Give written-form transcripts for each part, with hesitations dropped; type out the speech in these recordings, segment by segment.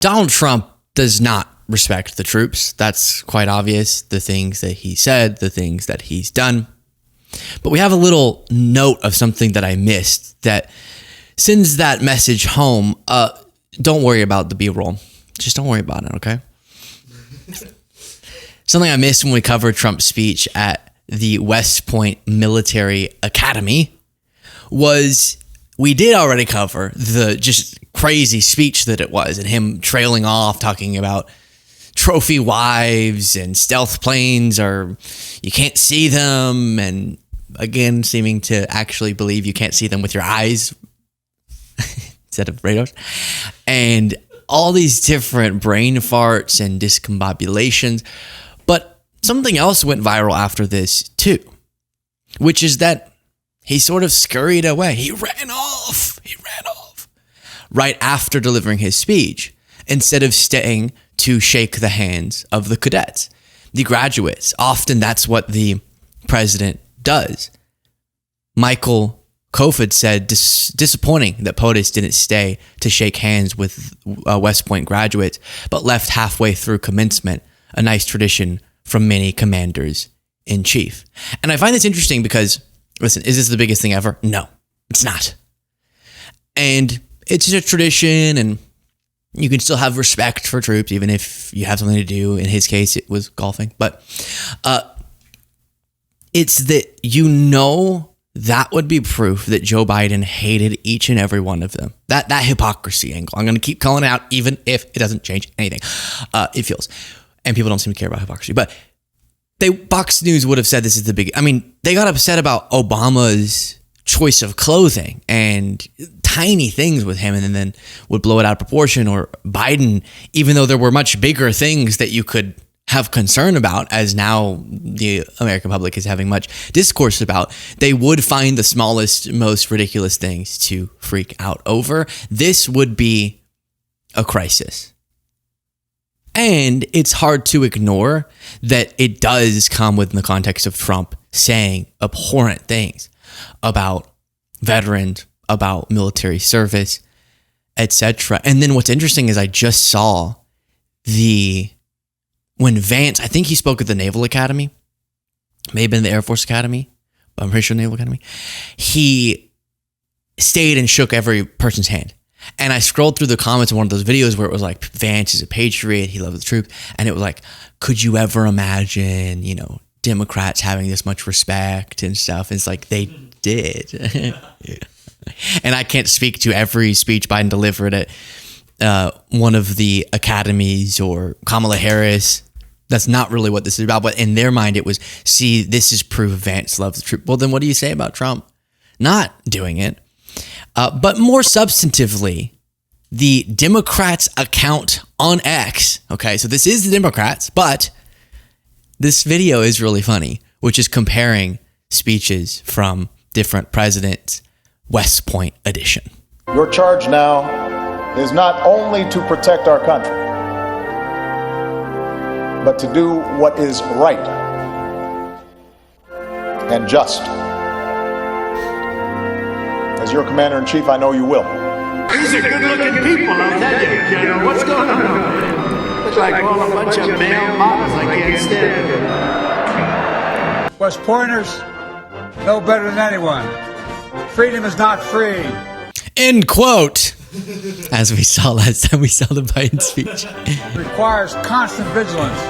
Donald Trump does not respect the troops. That's quite obvious. The things that he said, the things that he's done. But we have a little note of something that I missed that sends that message home. Don't worry about the B-roll. Just don't worry about it, okay? Something I missed when we covered Trump's speech at the West Point Military Academy was we did already cover the just crazy speech that it was and him trailing off talking about trophy wives and stealth planes, or you can't see them, and again seeming to actually believe you can't see them with your eyes instead of radars, and all these different brain farts and discombobulations. But something else went viral after this too, which is that he sort of scurried away. He ran off right after delivering his speech, instead of staying to shake the hands of the cadets, the graduates. Often that's what the president does. Michael Kofod said, disappointing that POTUS didn't stay to shake hands with West Point graduates, but left halfway through commencement, a nice tradition from many commanders in chief. And I find this interesting because, listen, is this the biggest thing ever? No, it's not. And it's just a tradition, and you can still have respect for troops, even if you have something to do. In his case, it was golfing. But it's that, that would be proof that Joe Biden hated each and every one of them. That hypocrisy angle. I'm going to keep calling it out, even if it doesn't change anything. It feels. And people don't seem to care about hypocrisy. But Fox News would have said this is the big... I mean, they got upset about Obama's choice of clothing and tiny things with him, and then would blow it out of proportion. Or Biden, even though there were much bigger things that you could have concern about, as now the American public is having much discourse about, they would find the smallest, most ridiculous things to freak out over. This would be a crisis. And it's hard to ignore that it does come within the context of Trump saying abhorrent things about veterans, about military service, etc. And then what's interesting is I just saw when Vance, I think he spoke at the Naval Academy, may have been the Air Force Academy, but I'm pretty sure Naval Academy, he stayed and shook every person's hand. And I scrolled through the comments in one of those videos where it was like, Vance is a patriot, he loves the troops. And it was like, could you ever imagine, Democrats having this much respect and stuff? And it's like, they did. And I can't speak to every speech Biden delivered at one of the academies or Kamala Harris. That's not really what this is about. But in their mind, it was, see, this is proof Vance loves the truth. Well, then what do you say about Trump not doing it? But more substantively, the Democrats' account on X. Okay, so this is the Democrats, but this video is really funny, which is comparing speeches from different presidents, West Point edition. Your charge now is not only to protect our country, but to do what is right and just. As your commander-in-chief, I know you will. These are good-looking people, I'll tell you. General, what's going on over there? Looks like all a bunch of male models I can't stand. West Pointers know better than anyone. Freedom is not free. End quote. As we saw last time we saw the Biden speech. It requires constant vigilance.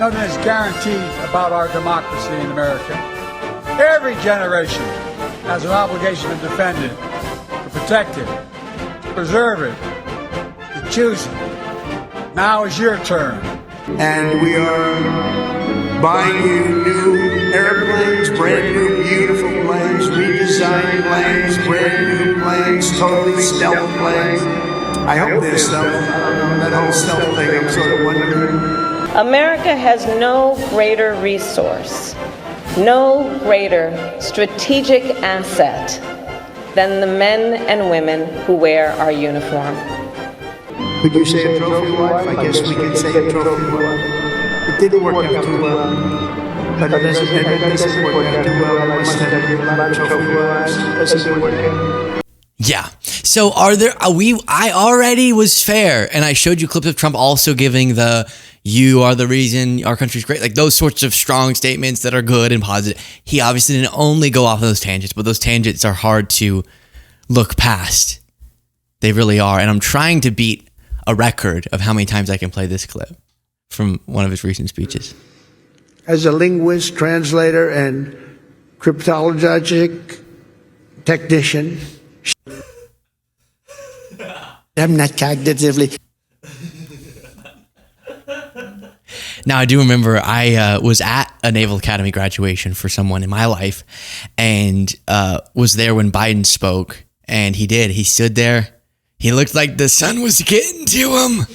Nothing is guaranteed about our democracy in America. Every generation has an obligation to defend it, to protect it, to preserve it, to choose it. Now is your turn. And we are buying you new airplanes, brand new beautiful planes, redesigned planes, brand new planes, totally stealth planes. I hope they're stealth. That whole stealth thing, I'm sort of wondering. America has no greater resource, no greater strategic asset than the men and women who wear our uniform. Could you say a trophy wife? I guess we could say a trophy wife. It didn't work out too well. But it doesn't work out too well. I must have a lot of trophy wives. It doesn't work out. Yeah. So are there, I already was fair, and I showed you clips of Trump also giving you are the reason our country's great, like those sorts of strong statements that are good and positive. He obviously didn't only go off of those tangents, but those tangents are hard to look past. They really are. And I'm trying to beat a record of how many times I can play this clip from one of his recent speeches. As a linguist, translator, and cryptologic technician, I'm not cognitively. Now, I do remember I was at a Naval Academy graduation for someone in my life, and was there when Biden spoke, and he stood there. He looked like the sun was getting to him.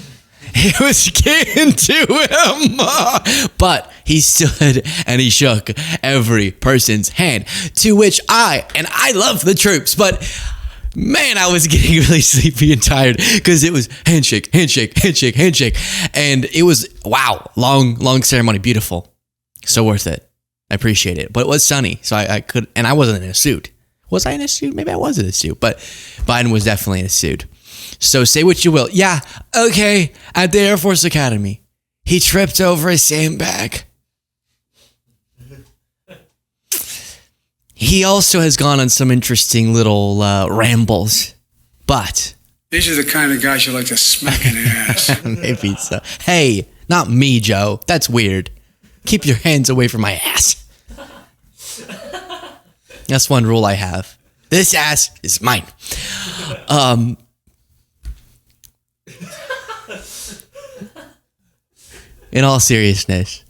It was getting to him. But he stood and he shook every person's hand, to which I love the troops, but man, I was getting really sleepy and tired because it was handshake, handshake, handshake, handshake. And it was, wow, long ceremony, beautiful. So worth it. I appreciate it. But it was sunny, so I could, and I wasn't in a suit. Was I in a suit? Maybe I was in a suit, but Biden was definitely in a suit. So say what you will. Yeah, okay, at the Air Force Academy, he tripped over a sandbag. He also has gone on some interesting little rambles, but... These are the kind of guys you like to smack in the ass. Maybe so. Hey, not me, Joe. That's weird. Keep your hands away from my ass. That's one rule I have. This ass is mine. In all seriousness,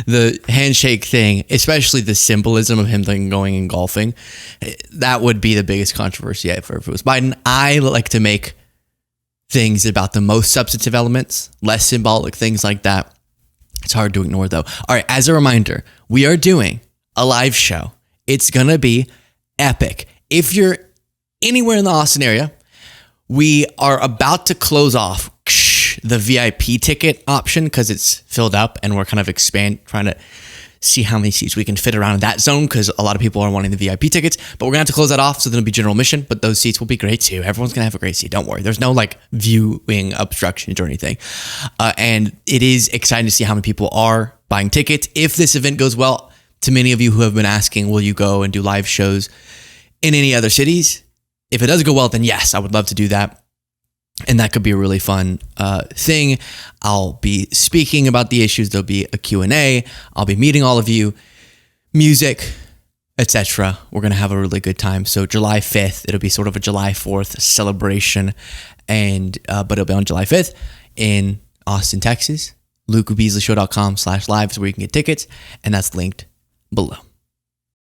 the handshake thing, especially the symbolism of him then going and golfing, that would be the biggest controversy ever if it was Biden. I like to make things about the most substantive elements, less symbolic things like that. It's hard to ignore though. All right, as a reminder, we are doing a live show. It's going to be epic. If you're anywhere in the Austin area, we are about to close off the VIP ticket option because it's filled up, and we're kind of trying to see how many seats we can fit around in that zone because a lot of people are wanting the VIP tickets, but we're gonna have to close that off, so there'll be general admission, but those seats will be great too. Everyone's gonna have a great seat, don't worry. There's no like viewing obstructions or anything, and it is exciting to see how many people are buying tickets. If this event goes well, to many of you who have been asking, will you go and do live shows in any other cities? If it does go well, then yes, I would love to do that. And that could be a really fun thing. I'll be speaking about the issues. There'll be a Q&A. I'll be meeting all of you, music, etc. We're going to have a really good time. So July 5th, it'll be sort of a July 4th celebration, and but it'll be on July 5th in Austin, Texas. LukeBeasleyShow.com/live is where you can get tickets, and that's linked below.